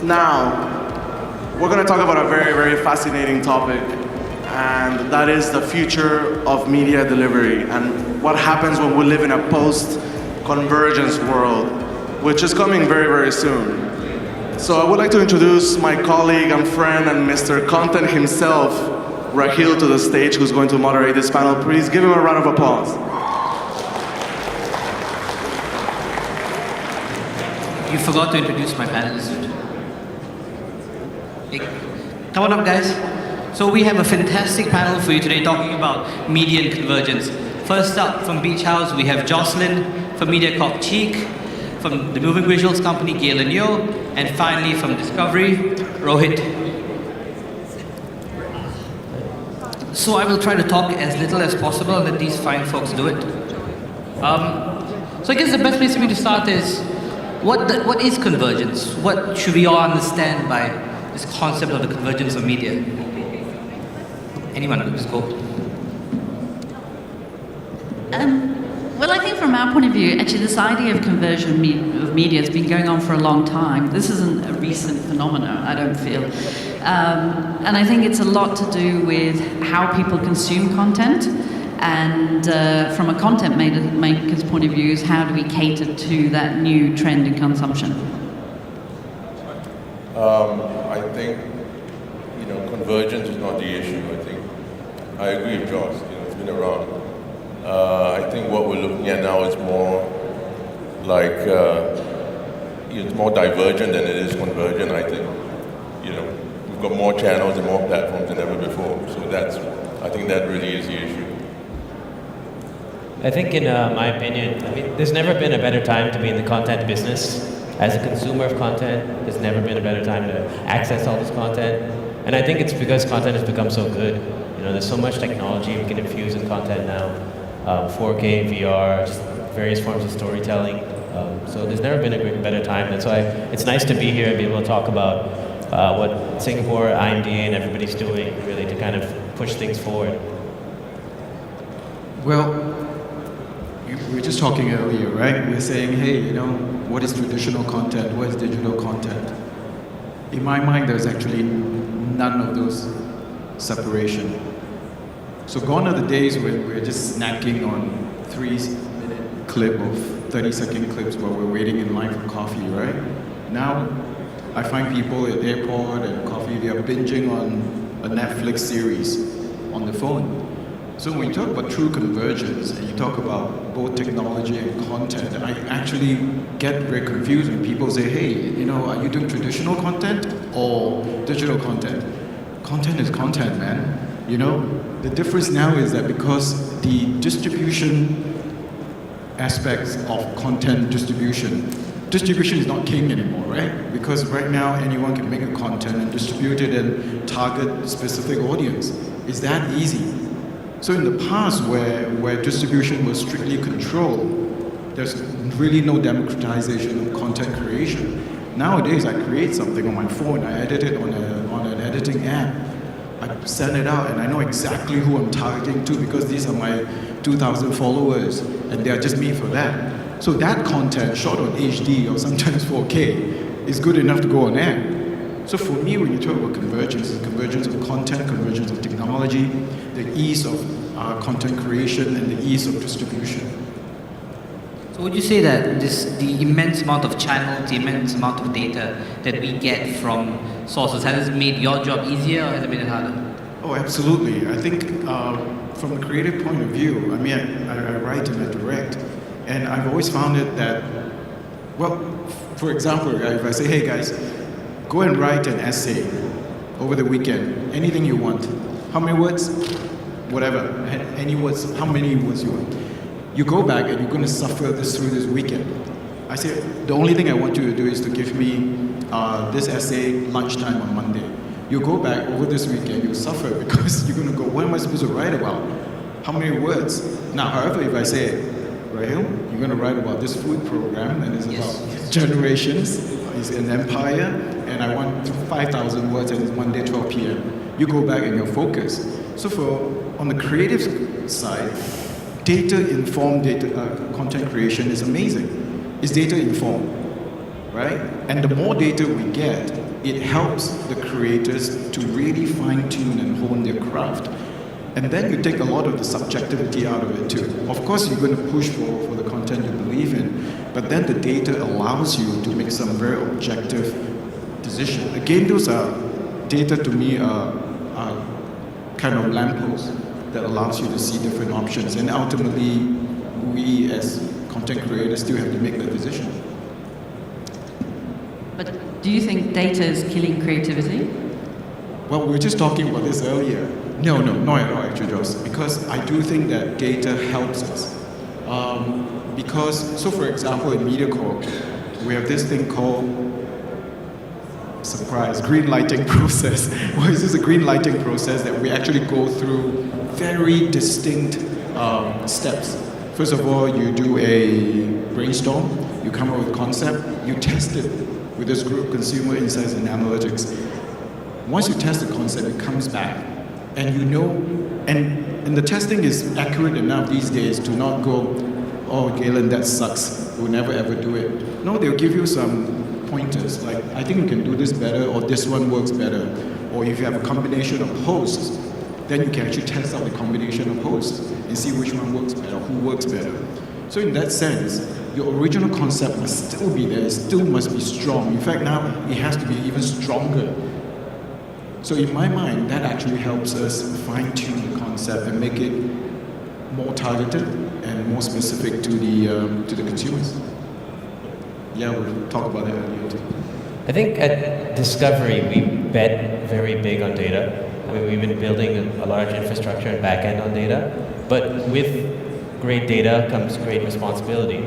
Now, we're going to talk about a very, very fascinating topic, and that is the future of media delivery and what happens when we live in a post-convergence world, which is coming very, very soon. So I would like to introduce my colleague and friend and Mr. Content himself, Rahil, to the stage, who's going to moderate this panel. Please give him a round of applause. You forgot to introduce my panelists. Hey, come on up, guys. So we have a fantastic panel for you today talking about media and convergence. First up, from Beach House, we have Jocelyn, from Mediacorp, Cheah, from the moving visuals company, Galen, and finally from Discovery, Rohit. So I will try to talk as little as possible and let these fine folks do it. So I guess the best place for me to start is, what is convergence? What should we all understand by this concept of the convergence of media? Anyone, just go. Well, I think from our point of view, actually this idea of conversion of media has been going on for a long time. This isn't a recent phenomenon, I don't feel. And I think it's a lot to do with how people consume content. And from a content maker's point of view, is how do we cater to that new trend in consumption? I think, convergence is not the issue. I agree with Josh. It's been around. I think what we're looking at now is more like it's more divergent than it is convergent. I think, we've got more channels and more platforms than ever before. So I think that really is the issue. I think, in my opinion, there's never been a better time to be in the content business. As a consumer of content, there's never been a better time to access all this content. And I think it's because content has become so good. There's so much technology we can infuse in content now. 4K, VR, just various forms of storytelling. So there's never been a better time. That's why it's nice to be here and be able to talk about what Singapore, IMDA, and everybody's doing, really, to kind of push things forward. Well, we were just talking earlier, right? We were saying, hey, what is traditional content? What is digital content? In my mind, there's actually none of those separation. So gone are the days when we're just snacking on 3-minute clip of 30-second clips while we're waiting in line for coffee, right? Now, I find people at airport and coffee, they are binging on a Netflix series on the phone. So when you talk about true convergence and you talk about both technology and content, I actually get very confused when people say, hey, are you doing traditional content or digital content? Content is content, man. The difference now is that because the distribution aspects of content distribution is not king anymore, right? Because right now anyone can make a content and distribute it and target a specific audience. It's that easy. So in the past where distribution was strictly controlled, there's really no democratization of content creation. Nowadays I create something on my phone, I edit it on an editing app. I send it out and I know exactly who I'm targeting to because these are my 2,000 followers and they are just made for that. So that content shot on HD or sometimes 4K is good enough to go on air. So for me, when you talk about convergence, it's convergence of content, convergence of technology, the ease of content creation and the ease of distribution. So would you say that the immense amount of channels, the immense amount of data that we get from sources, has it made your job easier or has it made it harder? Oh, absolutely. I think from a creative point of view, I write and I direct, and I've always found it that, well, for example, if I say, hey guys, go and write an essay over the weekend, anything you want. How many words? Whatever, any words, how many words you want. You go back and you're going to suffer this through this weekend. I say, the only thing I want you to do is to give me this essay lunchtime on Monday. You go back over this weekend, you suffer because you're going to go, what am I supposed to write about? How many words? Now, however, if I say, Rahil, you're going to write about this food program and it's about generations, it's an empire, and I want 5,000 words and it's Monday, 12 p.m. You go back and you're focused. So on the creative side, data-informed content creation is amazing. It's data-informed, right? And the more data we get, it helps the creators to really fine-tune and hone their craft. And then you take a lot of the subjectivity out of it too. Of course, you're going to push for the content you believe in, but then the data allows you to make some very objective decision. Again, those are data to me are kind of lampposts that allows you to see different options. And ultimately, we as content creators still have to make the decision. But do you think data is killing creativity? Well, we were just talking about this earlier. No, not at all, actually, Joss. Because I do think that data helps us. So for example, in Mediacorp, we have this thing called, surprise, green lighting process. Well, this is a green lighting process that we actually go through very distinct steps. First of all, you do a brainstorm, you come up with a concept, you test it with this group, Consumer Insights and Analytics. Once you test the concept, it comes back, and you know, and the testing is accurate enough these days to not go, oh, Galen, that sucks, we'll never ever do it. No, they'll give you some pointers, like, I think we can do this better, or this one works better. Or if you have a combination of hosts, then you can actually test out the combination of hosts and see which one works better, who works better. So in that sense, your original concept must still be there, it still must be strong. In fact, now it has to be even stronger. So in my mind, that actually helps us fine-tune the concept and make it more targeted and more specific to the consumers. Yeah, we'll talk about that earlier too. I think at Discovery, we bet very big on data. I mean, we've been building a large infrastructure and backend on data, but with great data comes great responsibility.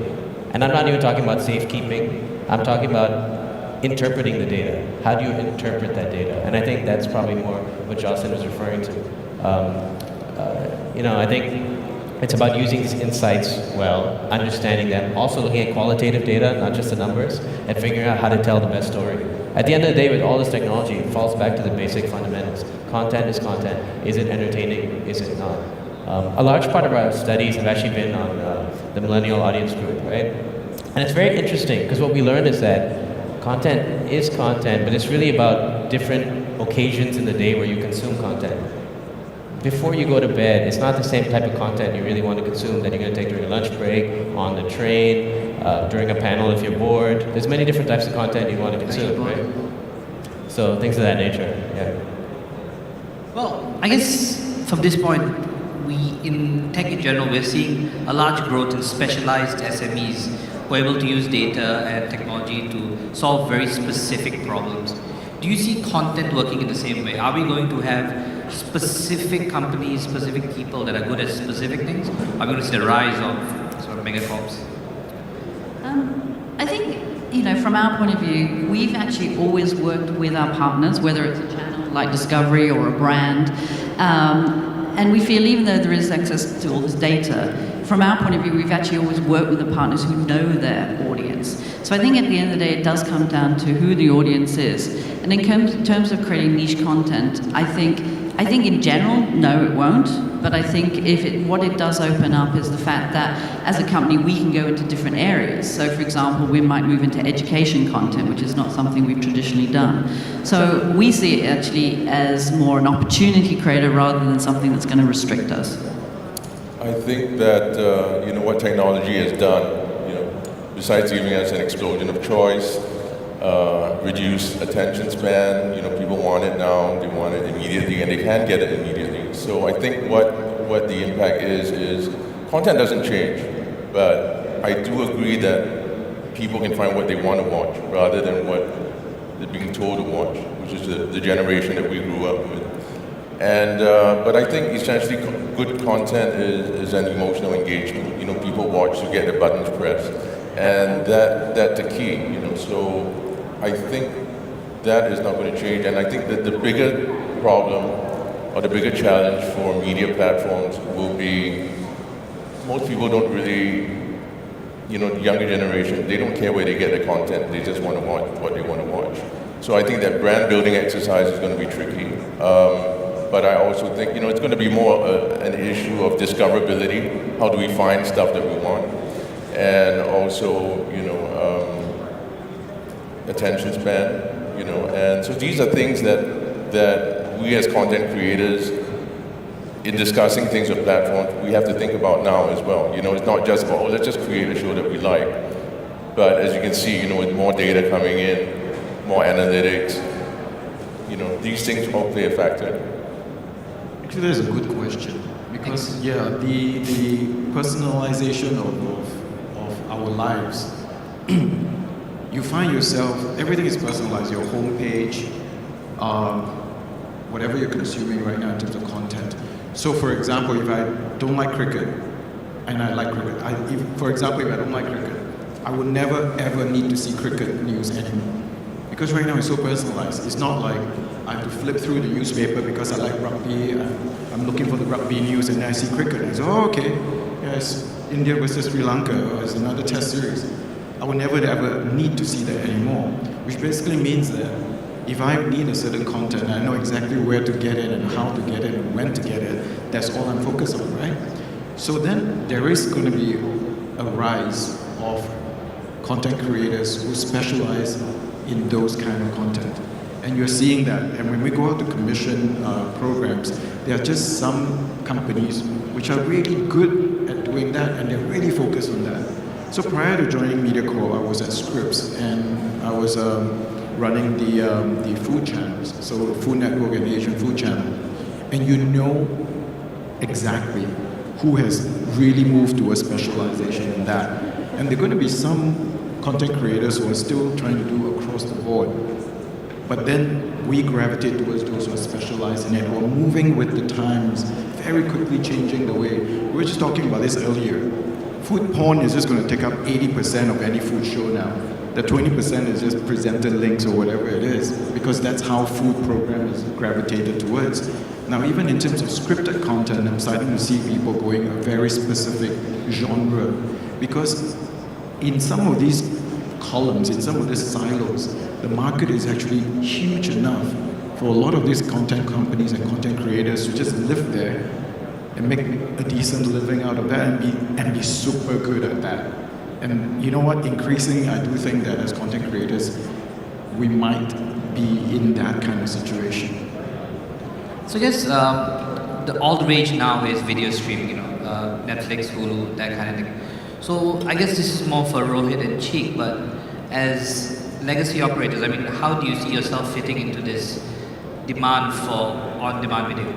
And I'm not even talking about safekeeping, I'm talking about interpreting the data. How do you interpret that data? And I think that's probably more what Jocelyn was referring to. I think it's about using these insights well, understanding them, also looking at qualitative data, not just the numbers, and figuring out how to tell the best story. At the end of the day, with all this technology, it falls back to the basic fundamentals. Content is content. Is it entertaining? Is it not? A large part of our studies have actually been on the millennial audience group, right? And it's very interesting, because what we learned is that content is content, but it's really about different occasions in the day where you consume content. Before you go to bed, it's not the same type of content you really want to consume that you're going to take during a lunch break, on the train, during a panel if you're bored. There's many different types of content you want to consume, right? So things of that nature, yeah. Well, I guess from this point, in tech in general, we're seeing a large growth in specialized SMEs who are able to use data and technology to solve very specific problems. Do you see content working in the same way? Are we going to have specific companies, specific people that are good at specific things? Are we going to see the rise of sort of megacorps? I think, from our point of view, we've actually always worked with our partners, whether it's a channel like Discovery or a brand, and we feel even though there is access to all this data, from our point of view, we've actually always worked with the partners who know their audience. So I think at the end of the day, it does come down to who the audience is. And in terms of creating niche content, I think in general, no, it won't. But I think what it does open up is the fact that as a company, we can go into different areas. So for example, we might move into education content, which is not something we've traditionally done. So we see it actually as more an opportunity creator rather than something that's going to restrict us. I think that, what technology has done, besides giving us an explosion of choice, reduced attention span, people want it now, they want it immediately, and they can get it immediately. So I think what the impact is content doesn't change, but I do agree that people can find what they want to watch rather than what they're being told to watch, which is the generation that we grew up with. And but I think essentially good content is an emotional engagement. People watch to get their buttons pressed, and that's the key. So I think that is not going to change. And I think that the bigger problem or the bigger challenge for media platforms will be most people don't really, younger generation, they don't care where they get their content. They just want to watch what they want to watch. So I think that brand building exercise is going to be tricky. But I also think, it's going to be more an issue of discoverability. How do we find stuff that we want? And also, attention span. you know. And so these are things that we as content creators, in discussing things with platforms, we have to think about now as well. You know, it's not just about, oh, let's just create a show that we like. But as you can see, you know, with more data coming in, more analytics, you know, these things all play a factor. Actually, that's a good question. Because, yeah, the personalization of our lives, you find yourself, everything is personalized, your homepage, whatever you're consuming right now in terms of content. So, for example, if I don't like cricket, and I like cricket, for example, if I don't like cricket, I would never ever need to see cricket news anymore. Because right now it's so personalized. It's not like I have to flip through the newspaper because I like rugby, I'm looking for the rugby news, and then I see cricket. And I say, oh, okay, yeah, it's India versus Sri Lanka, or it's another test series. I would never ever need to see that anymore, which basically means that if I need a certain content, I know exactly where to get it and how to get it and when to get it. That's all I'm focused on, right? So then there is going to be a rise of content creators who specialize in those kind of content. And you're seeing that. And when we go out to commission programs, there are just some companies which are really good at doing that, and they're really focused on that. So prior to joining Mediacorp, I was at Scripps, and I was running the food channels, so Food Network and Asian Food Channel. And you know exactly who has really moved to a specialization in that. And there are going to be some content creators who are still trying to do across the board. But then we gravitate towards those who are specialized in it, or moving with the times, very quickly changing the way. We were just talking about this earlier. Food porn is just going to take up 80% of any food show now. The 20% is just presenter links or whatever it is, because that's how food program is gravitated towards. Now, even in terms of scripted content, I'm starting to see people going a very specific genre, because in some of these columns, in some of these silos, the market is actually huge enough for a lot of these content companies and content creators to just live there and make a decent living out of that and be super good at that. And you know what? Increasingly, I do think that as content creators, we might be in that kind of situation. So I guess all the rage now is video streaming, you know, Netflix, Hulu, that kind of thing. So I guess this is more for Rohit and Cheah, but as legacy operators, I mean, how do you see yourself fitting into this demand for on-demand video?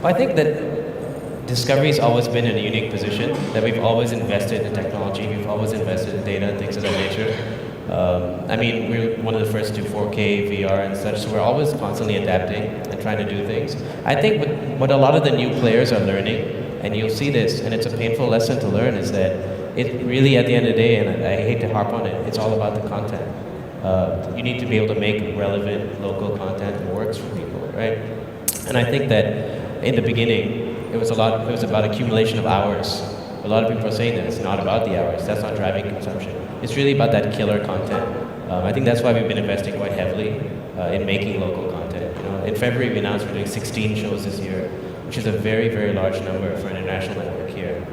Well, I think that Discovery's always been in a unique position, that we've always invested in technology, we've always invested in data and things of that nature. I mean, we're one of the first to 4K, VR and such, so we're always constantly adapting and trying to do things. I think what a lot of the new players are learning, and you'll see this, and it's a painful lesson to learn, is that it really, at the end of the day, and I hate to harp on it, it's all about the content. You need to be able to make relevant local content that works for people, right? And I think that in the beginning, it was about accumulation of hours. A lot of people are saying that it's not about the hours, that's not driving consumption. It's really about that killer content. I think that's why we've been investing quite heavily in making local content. You know, in February, we announced we're doing 16 shows this year, which is a very, very large number for an international network here.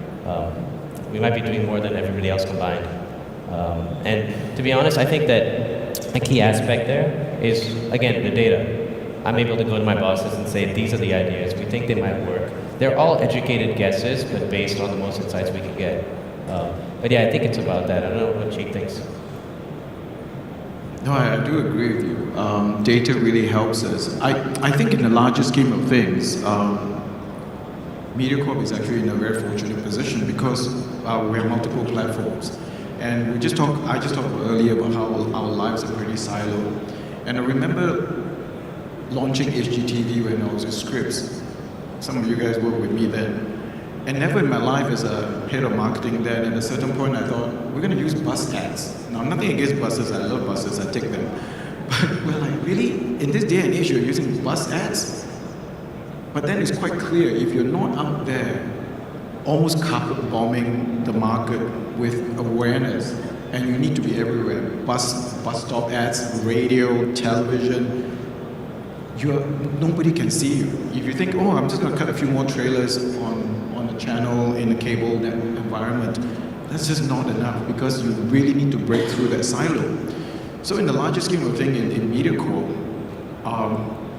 We might be doing more than everybody else combined. And to be honest, I think that a key aspect there is, again, the data. I'm able to go to my bosses and say, these are the ideas, we think they might work. They're all educated guesses, but based on the most insights we can get. But yeah, I think it's about that. I don't know what Cheah thinks. No, I do agree with you. Data really helps us. I think in the larger scheme of things, Mediacorp is actually in a very fortunate position because we have multiple platforms. And I just talked earlier about how our lives are pretty siloed. And I remember launching HGTV when I was at Scripps. Some of you guys worked with me then. And never in my life as a head of marketing then, at a certain point I thought, we're going to use bus ads. Now, nothing against buses, I love buses, I take them. But we're like, really? In this day and age, you're using bus ads? But then it's quite clear, if you're not out there almost carpet bombing the market with awareness, and you need to be everywhere, bus stop ads, radio, television, nobody can see you. If you think, oh, I'm just going to cut a few more trailers on the channel in a cable environment, that's just not enough because you really need to break through that silo. So in the larger scheme of things, in Mediacorp,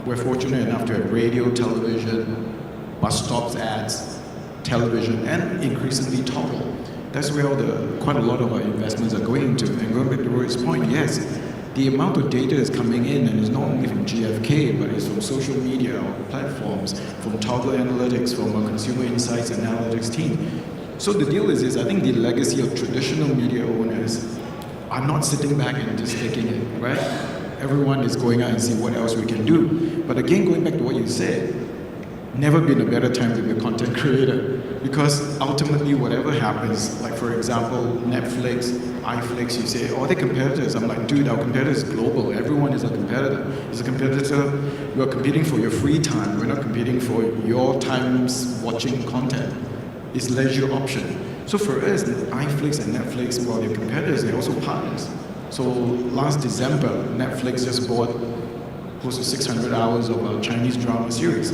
we're fortunate enough to have radio, television, bus stops ads, television, and increasingly toggle. That's where quite a lot of our investments are going into. And going back to Rohit's point, yes, the amount of data is coming in, and it's not only from GFK, but it's from social media platforms, from Toggle Analytics, from our consumer insights and analytics team. So the deal is I think the legacy of traditional media owners are not sitting back and just taking it, right? Everyone is going out and see what else we can do. But again, going back to what you said, never been a better time to be a content creator, because ultimately whatever happens, like for example, Netflix, iFlix, you say, oh, they're competitors. I'm like, dude, our competitor is global. Everyone is a competitor. It's a competitor. We're competing for your free time. We're not competing for your times watching content. It's leisure option. So for us, iFlix and Netflix, while they're competitors, they're also partners. So last December, Netflix just bought close to 600 hours of a Chinese drama series.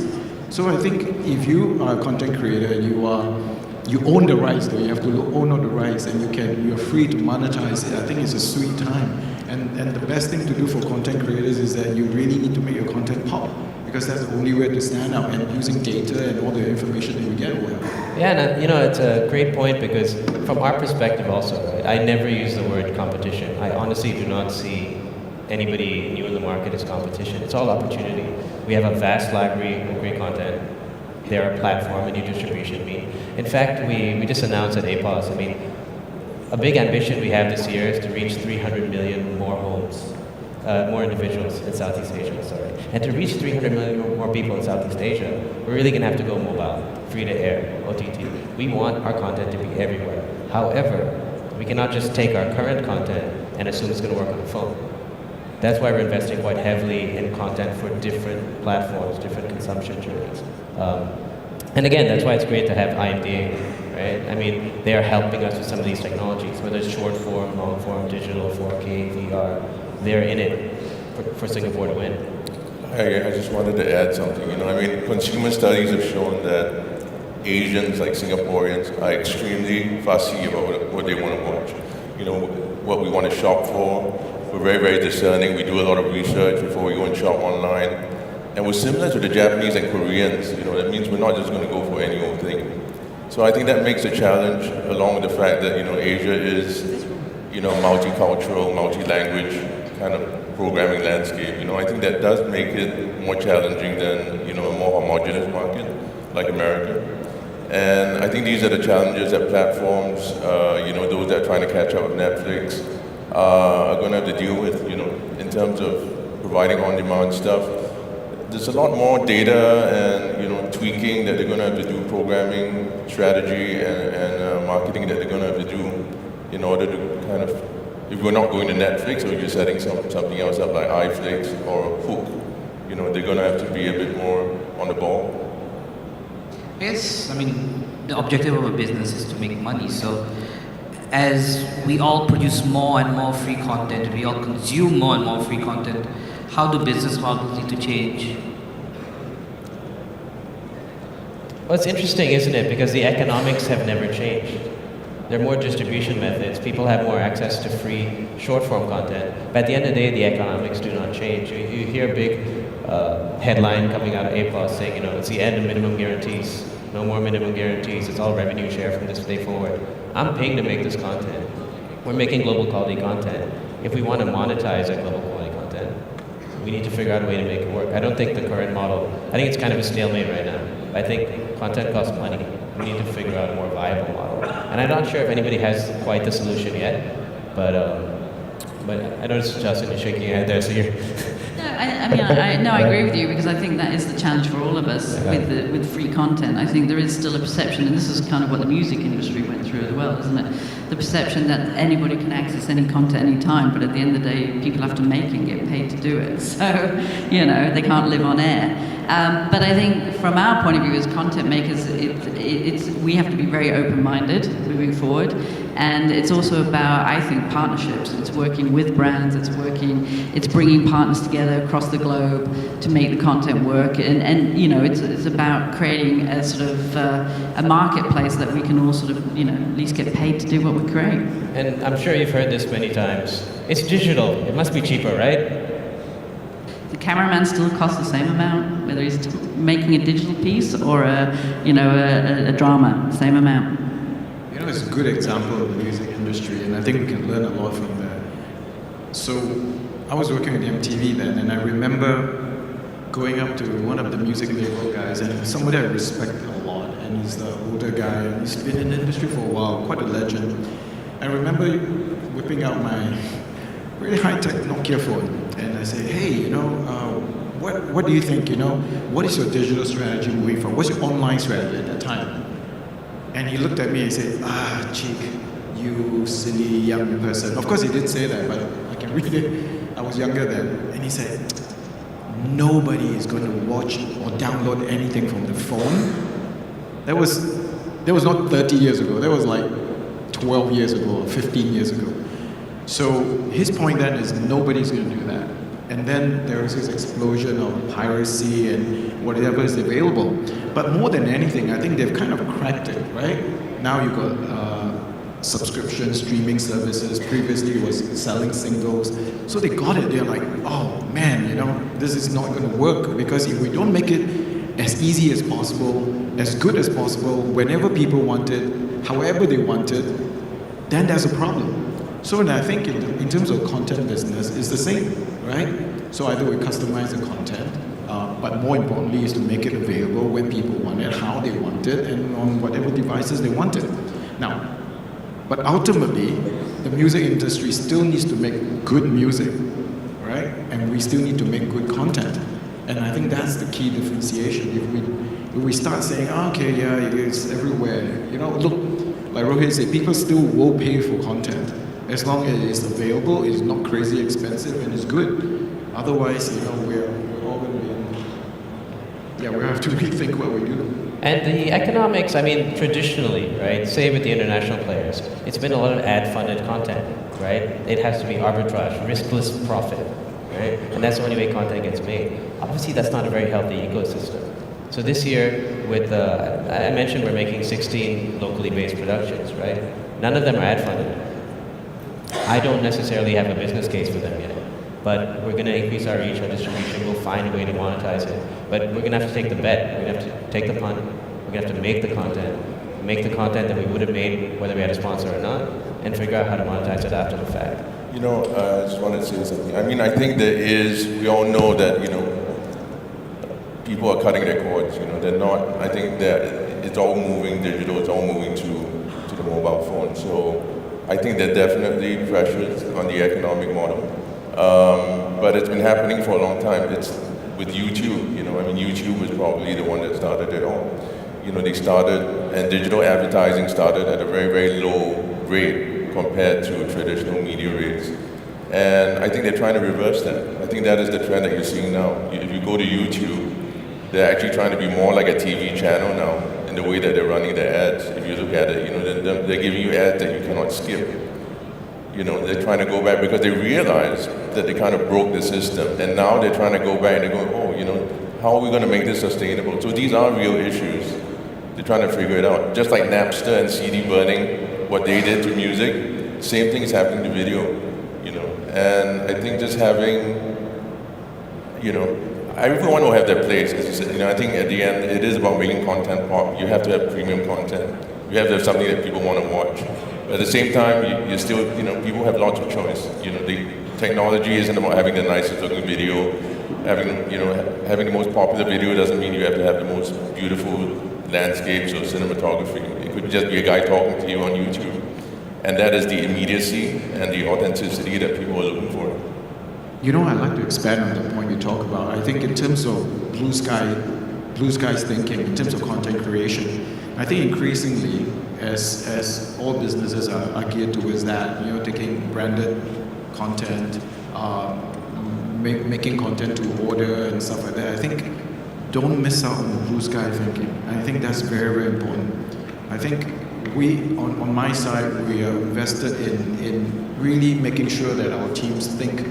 So I think if you are a content creator, you own the rights, though you have to own all the rights, and you're free to monetize it. I think it's a sweet time. And the best thing to do for content creators is that you really need to make your content pop, because that's the only way to stand out, and using data and all the information that you get will help. Yeah, and it's a great point, because from our perspective also, right, I never use the word competition. I honestly do not see anybody new in the market as competition. It's all opportunity. We have a vast library of great content. They're a platform, a new distribution mean. In fact, we just announced at APOS, a big ambition we have this year is to reach 300 million more homes, more individuals in Southeast Asia, And to reach 300 million more people in Southeast Asia, we're really gonna have to go mobile, free to air, OTT. We want our content to be everywhere. However, we cannot just take our current content and assume it's gonna work on the phone. That's why we're investing quite heavily in content for different platforms, different consumption journeys. And again, that's why it's great to have IMDA, right? They are helping us with some of these technologies, whether it's short form, long form, digital, 4K, VR. They're in it for Singapore to win. I just wanted to add something. Consumer studies have shown that Asians, like Singaporeans, are extremely fussy about what they want to watch. What we want to shop for. We're very, very discerning. We do a lot of research before we go and shop online. And we're similar to the Japanese and Koreans. That means we're not just going to go for any old thing. So I think that makes a challenge, along with the fact that, Asia is, multicultural, multi-language kind of programming landscape. I think that does make it more challenging than, a more homogeneous market like America. And I think these are the challenges that platforms, those that are trying to catch up with Netflix, are going to have to deal with, in terms of providing on-demand stuff. There's a lot more data and, tweaking that they're going to have to do, programming, strategy, and marketing that they're going to have to do in order to kind of, if we're not going to Netflix or you're setting something else up like iFlix or Hook, they're going to have to be a bit more on the ball. Yes, the objective of a business is to make money, so as we all produce more and more free content, we all consume more and more free content, how do business models need to change? Well, it's interesting, isn't it? Because the economics have never changed. There are more distribution methods. People have more access to free short-form content. But at the end of the day, the economics do not change. You hear a big headline coming out of APOS saying, it's the end of minimum guarantees. No more minimum guarantees. It's all revenue share from this day forward. I'm paying to make this content. We're making global quality content. If we want to monetize that global quality content, we need to figure out a way to make it work. I don't think the current model, I think it's kind of a stalemate right now. I think content costs money. We need to figure out a more viable model. And I'm not sure if anybody has quite the solution yet, but I noticed Jocelyn is shaking your head there, so you're... No, I agree with you, because I think that is the challenge for all of us with free content. I think there is still a perception, and this is kind of what the music industry went through as well, isn't it? The perception that anybody can access any content anytime, but at the end of the day, people have to make it and get paid to do it. So, they can't live on air. But I think from our point of view as content makers, we have to be very open-minded moving forward. And it's also about, I think, partnerships. It's working with brands, it's bringing partners together across the globe to make the content work. And you know, it's about creating a sort of a marketplace that we can all sort of, you know, at least get paid to do what we create. And I'm sure you've heard this many times. It's digital. It must be cheaper, right? The cameraman still costs the same amount, whether he's making a digital piece or a drama, same amount. You know, it's a good example of the music industry, and I think we can learn a lot from that. So, I was working with MTV then, and I remember going up to one of the music label guys, and somebody I respect a lot, and he's the older guy, and he's been in the industry for a while, quite a legend. I remember whipping out my really high-tech Nokia phone, and I say, hey, you know, what do you think, you know, what is your digital strategy moving forward? What's your online strategy at that time? And he looked at me and said, Cheek, you silly young person. Of course he didn't say that, but I can read it. I was younger then. And he said, nobody is going to watch or download anything from the phone. That was not 30 years ago. That was like 12 years ago or 15 years ago. So his point then is nobody's going to do that. And then there was this explosion of piracy and whatever is available. But more than anything, I think they've kind of cracked it, right? Now you've got subscription streaming services. Previously it was selling singles. So they got it. They're like, oh man, you know, this is not going to work, because if we don't make it as easy as possible, as good as possible, whenever people want it, however they want it, then there's a problem. So, and I think in terms of content business, it's the same, right? So either we customize the content, but more importantly is to make it available when people want it, how they want it, and on whatever devices they want it. Now, but ultimately, the music industry still needs to make good music, right? And we still need to make good content. And I think that's the key differentiation. If we start saying, okay, yeah, it's everywhere, you know, look, like Rohit said, people still will pay for content. As long as it's available, it's not crazy expensive, and it's good. Otherwise, you know, we're all going to be we have to rethink what we do. And the economics, I mean, traditionally, right, say with the international players, it's been a lot of ad-funded content, right? It has to be arbitrage, riskless profit, right? And that's the only way content gets made. Obviously, that's not a very healthy ecosystem. So this year, with I mentioned we're making 16 locally based productions, right? None of them are ad-funded. I don't necessarily have a business case for them yet, but we're going to increase our reach, our distribution, we'll find a way to monetize it. But we're going to have to take the bet, we're going to have to take the punt, we're going to have to make the content that we would have made whether we had a sponsor or not, and figure out how to monetize it after the fact. You know, I just wanted to say something. I mean, I think we all know that, you know, people are cutting their cords, you know, they're not, I think that it's all moving digital, it's all moving to the mobile phone. So I think there are definitely pressures on the economic model, but it's been happening for a long time. It's with YouTube, you know, I mean, YouTube was probably the one that started it all. You know, they started, and digital advertising started at a very, very low rate compared to traditional media rates. And I think they're trying to reverse that. I think that is the trend that you're seeing now. If you go to YouTube, they're actually trying to be more like a TV channel now in the way that they're running their ads. If you look at it, you know, they're giving you ads that you cannot skip. You know, they're trying to go back because they realize that they kind of broke the system. And now they're trying to go back and they're going, oh, you know, how are we going to make this sustainable? So these are real issues. They're trying to figure it out. Just like Napster and CD burning, what they did to music, same thing is happening to video, you know. And I think just having, you know, everyone will have their place. You know, I think at the end, it is about making content pop. You have to have premium content. You have to have something that people want to watch. But at the same time, you still, you know, people have lots of choice. You know, the technology isn't about having the nicest looking video. Having the most popular video doesn't mean you have to have the most beautiful landscapes or cinematography. It could just be a guy talking to you on YouTube. And that is the immediacy and the authenticity that people are looking for. You know, I'd like to expand on the point you talk about. I think in terms of blue sky's thinking, in terms of content creation, I think increasingly, as all businesses are geared towards that, you know, taking branded content, making content to order and stuff like that, I think don't miss out on the blue sky thinking. And I think that's very, very important. I think we, on my side, we are invested in really making sure that our teams think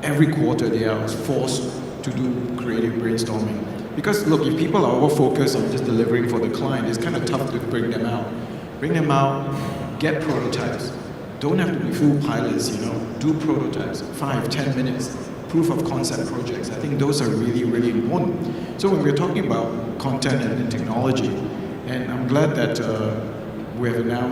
every quarter they are forced to do creative brainstorming. Because look, if people are over-focused on just delivering for the client, it's kind of tough to bring them out. Bring them out, get prototypes. Don't have to be full pilots, do prototypes, 5, 10 minutes, proof of concept projects. I think those are really, really important. So when we're talking about content and technology, and I'm glad that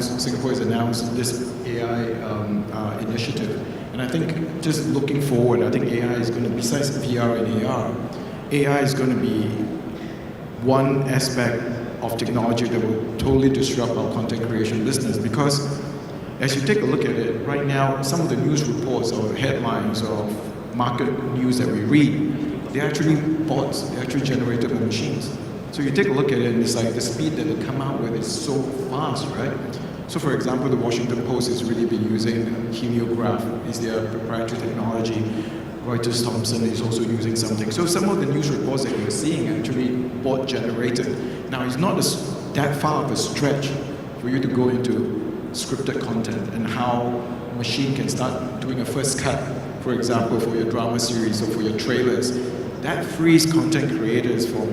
Singapore has announced this AI initiative. And I think just looking forward, I think AI is going to, besides VR and AR, AI is going to be one aspect of technology that will totally disrupt our content creation business, because as you take a look at it, right now, some of the news reports or headlines or market news that we read, they're actually bots, they're actually generated by machines. So you take a look at it and it's like the speed that they come out with is so fast, right? So for example, the Washington Post has really been using heliograph, is their proprietary technology. Reuters Thompson is also using something. So some of the news reports that you're seeing actually bot generated. Now it's not that far of a stretch for you to go into scripted content and how machine can start doing a first cut, for example, for your drama series or for your trailers. That frees content creators from,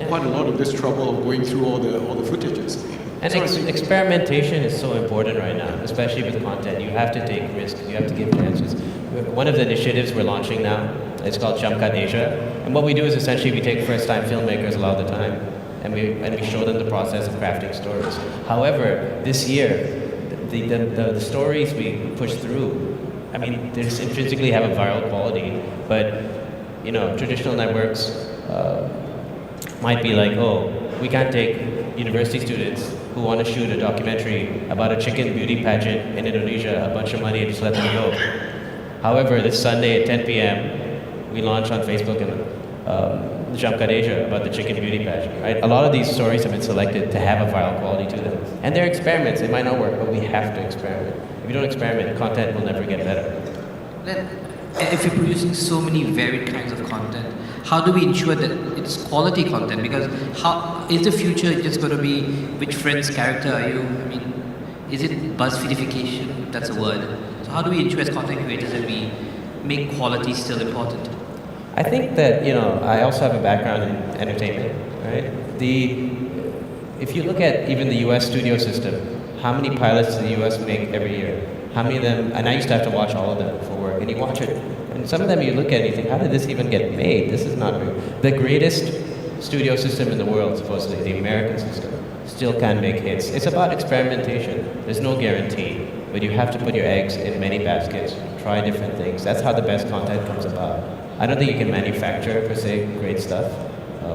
quite a lot of this trouble of going through all the footages. And experimentation is so important right now, especially with content. You have to take risks. You have to give chances. One of the initiatives we're launching now, it's called Chamkat Asia. And what we do is essentially we take first-time filmmakers a lot of the time, and we show them the process of crafting stories. However, this year, the stories we push through, I mean, they just intrinsically have a viral quality, but traditional networks might be like, oh, we can't take university students who want to shoot a documentary about a chicken beauty pageant in Indonesia, a bunch of money, and just let them go. However, this Sunday at 10 p.m., we launch on Facebook and Chamkat Asia about the chicken beauty pageant, right? A lot of these stories have been selected to have a viral quality to them. And they're experiments. It might not work, but we have to experiment. If you don't experiment, content will never get better. Then, if you're producing so many varied kinds of content, how do we ensure that it's quality content? Because how is the future just going to be which friend's character are you? I mean, is it BuzzFeedification? That's a word. So how do we ensure as content creators that we make quality still important? I think that, I also have a background in entertainment, right? If you look at even the US studio system, how many pilots does the US make every year? How many of them, and I used to have to watch all of them for work, and you watch it, and some of them you look at and you think, how did this even get made? This is not real. The greatest studio system in the world, supposedly, the American system, still can't make hits. It's about experimentation. There's no guarantee, but you have to put your eggs in many baskets, try different things. That's how the best content comes about. I don't think you can manufacture, per se, great stuff.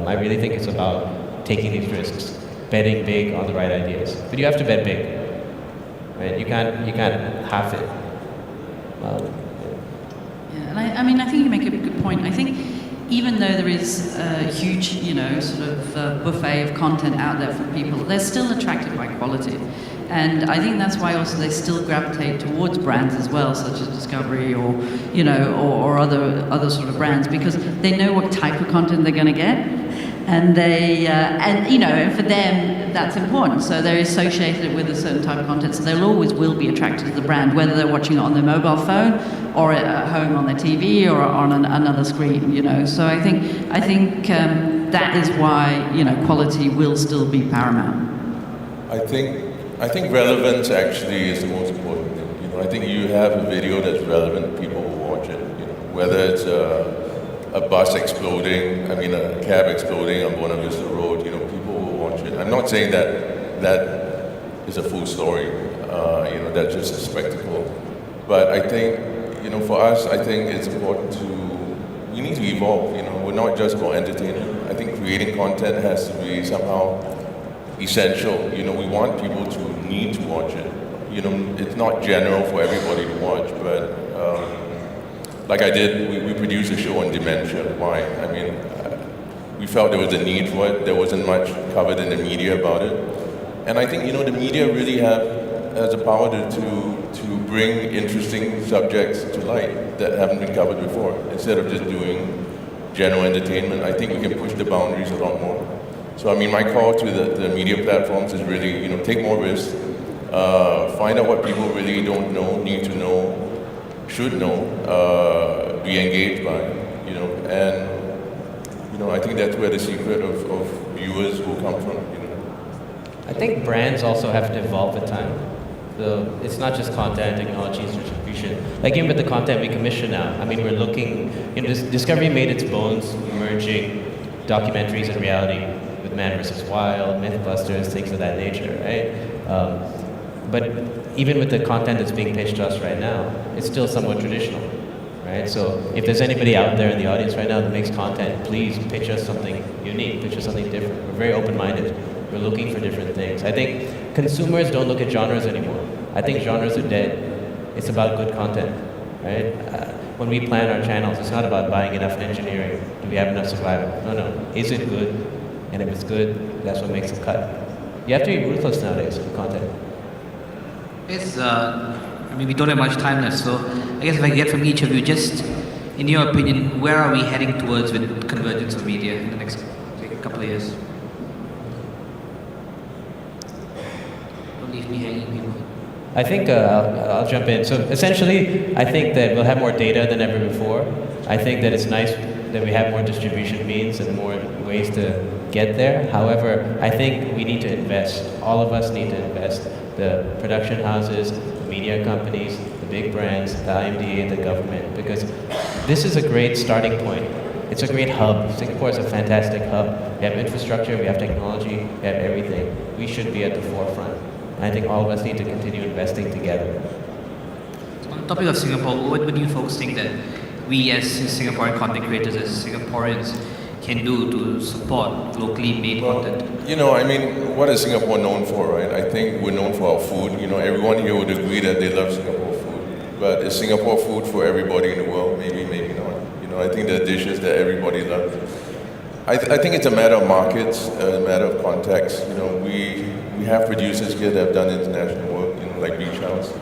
I really think it's about taking these risks, betting big on the right ideas. But you have to bet big, right? You can't half it. And I think you make a good point. I think even though there is a huge, buffet of content out there for people, they're still attracted by quality. And I think that's why also they still gravitate towards brands as well, such as Discovery or other sort of brands, because they know what type of content they're going to get. And and for them, that's important. So they're associated with a certain type of content, so they'll always will be attracted to the brand, whether they're watching it on their mobile phone or at home on their TV or on another screen, So I think that is why, quality will still be paramount. I think relevance actually is the most important thing. I think you have a video that's relevant, people will watch it. Whether it's a bus exploding, a cab exploding on Buona Vista Road, people will watch it. I'm not saying that is a full story, that's just a spectacle. But I think, for us, I think it's important we need to evolve, we're not just about entertainment. I think creating content has to be somehow essential. We want people to need to watch it. It's not general for everybody to watch, but like I did, we produced a show on dementia. Why? We felt there was a need for it. There wasn't much covered in the media about it. And I think, the media really has the power to bring interesting subjects to light that haven't been covered before, instead of just doing general entertainment. I think we can push the boundaries a lot more. So I mean, my call to the media platforms is really, take more risks, find out what people really don't know, need to know, should know, be engaged by, and I think that's where the secret of viewers will come from. I think brands also have to evolve with time. So it's not just content, technology, distribution. Like even with the content we commission now, I mean, we're looking, Discovery made its bones merging documentaries and reality with Man vs. Wild, Mythbusters, things of that nature, right? But even with the content that's being pitched to us right now, it's still somewhat traditional, right? So if there's anybody out there in the audience right now that makes content, please pitch us something unique, pitch us something different. We're very open-minded. We're looking for different things. I think consumers don't look at genres anymore. I think genres are dead. It's about good content, right? When we plan our channels, it's not about buying enough engineering. Do we have enough survival? No. Is it good? And if it's good, that's what makes the cut. You have to be ruthless nowadays with content. We don't have much time left, so I guess if I get from each of you, just in your opinion, where are we heading towards with convergence of media in the next couple of years? Don't leave me hanging, people. I think I'll jump in. So essentially, I think that we'll have more data than ever before. I think that it's nice that we have more distribution means and more ways to get there. However, I think we need to invest. All of us need to invest. The production houses, the media companies, the big brands, the IMDA, the government, because this is a great starting point. It's a great hub. Singapore is a fantastic hub. We have infrastructure, we have technology, we have everything. We should be at the forefront. I think all of us need to continue investing together. On the topic of Singapore, what do you folks think that we as Singaporean content creators, as Singaporeans, can do to support locally made content? What is Singapore known for, right? I think we're known for our food. Everyone here would agree that they love Singapore food. But is Singapore food for everybody in the world? Maybe, maybe not. I think there are dishes that everybody loves. I think it's a matter of markets, a matter of context. We have producers here that have done international work, like Beach House,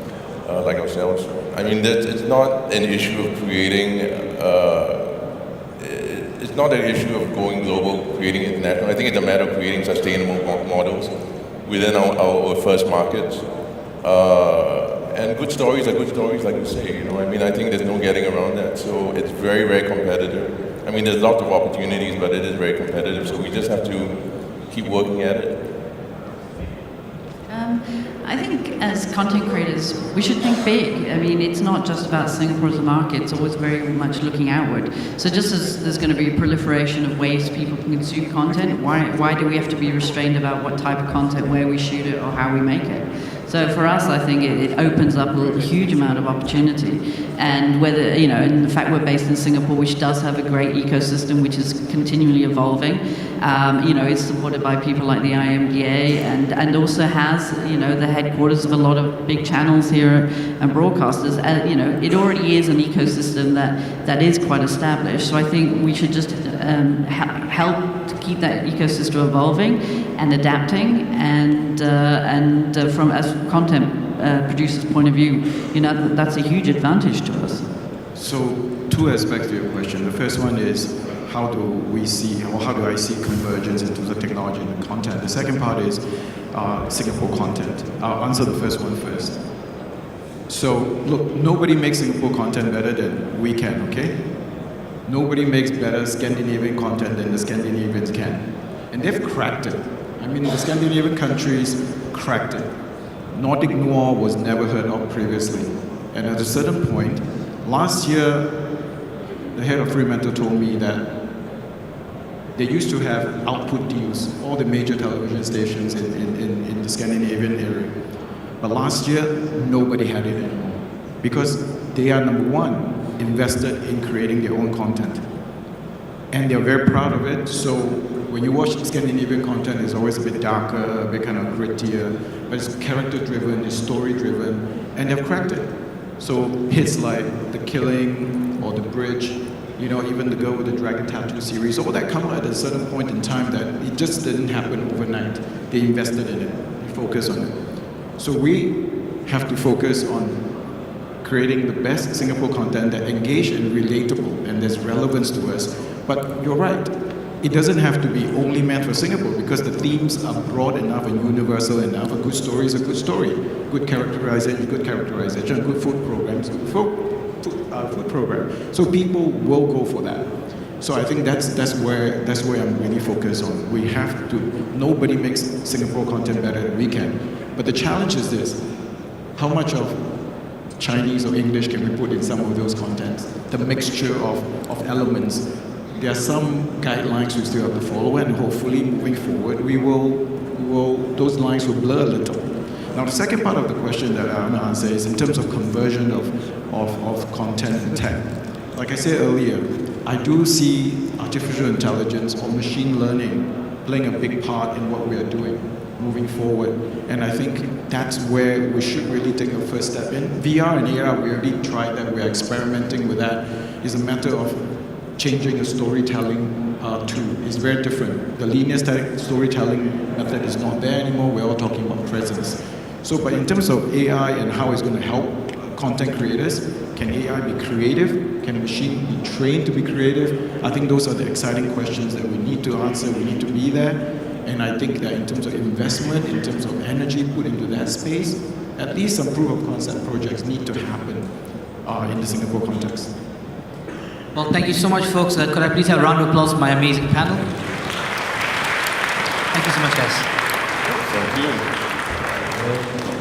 like ourselves. It's not an issue of creating, it's not an issue of going global, creating international. I think it's a matter of creating sustainable models within our first markets. And good stories are good stories, like you say. I think there's no getting around that. So it's very, very competitive. There's lots of opportunities, but it is very competitive. So we just have to keep working at it. I think as content creators, we should think big. It's not just about Singapore as a market, it's always very much looking outward. So just as there's going to be a proliferation of ways people can consume content, why do we have to be restrained about what type of content, where we shoot it, or how we make it? So for us, I think it opens up a huge amount of opportunity. And whether, and the fact we're based in Singapore, which does have a great ecosystem, which is continually evolving, it's supported by people like the IMDA and also has, the headquarters of a lot of big channels here and broadcasters. It already is an ecosystem that is quite established. So I think we should just help to keep that ecosystem evolving and adapting and from as content producer's point of view, that's a huge advantage to us. So, two aspects to your question. The first one is how do we see, or how do I see convergence in terms of technology and content? The second part is Singapore content. I'll answer the first one first. So, look, nobody makes Singapore content better than we can, okay? Nobody makes better Scandinavian content than the Scandinavians can. And they've cracked it. The Scandinavian countries cracked it. Nordic noir was never heard of previously. And at a certain point, last year, the head of Fremantle told me that they used to have output deals, all the major television stations in the Scandinavian area. But last year, nobody had it anymore. Because they are, number one, invested in creating their own content. And they're very proud of it. So when you watch Scandinavian content, it's always a bit darker, a bit kind of grittier, but it's character-driven, it's story-driven, and they've cracked it. So hits like The Killing or The Bridge, even The Girl with the Dragon Tattoo series, all that come out at a certain point in time that it just didn't happen overnight. They invested in it, they focused on it. So we have to focus on creating the best Singapore content that engage and relatable and there's relevance to us. But you're right, it doesn't have to be only meant for Singapore because the themes are broad enough and universal enough. A good story is a good story. Good characterization, good food programs, food program. So people will go for that. So I think that's where I'm really focused on. We have to. Nobody makes Singapore content better than we can. But the challenge is this: how much of Chinese or English can we put in some of those contents? The mixture of elements. There are some guidelines we still have to follow, and hopefully moving forward, those lines will blur a little. Now, the second part of the question that I want to answer is in terms of conversion of content and tech. Like I said earlier, I do see artificial intelligence or machine learning playing a big part in what we are doing moving forward. And I think that's where we should really take a first step in. VR and AR, we already tried that, we're experimenting with that. It's a matter of changing the storytelling tool. It's very different. The linear storytelling method is not there anymore. We're all talking about presence. So, but in terms of AI and how it's going to help content creators, can AI be creative? Can a machine be trained to be creative? I think those are the exciting questions that we need to answer. We need to be there. And I think that in terms of investment, in terms of energy put into that space, at least some proof of concept projects need to happen in the Singapore context. Well, thank you so much, folks. Could I please have a round of applause for my amazing panel? Thank you so much, guys. Thank you.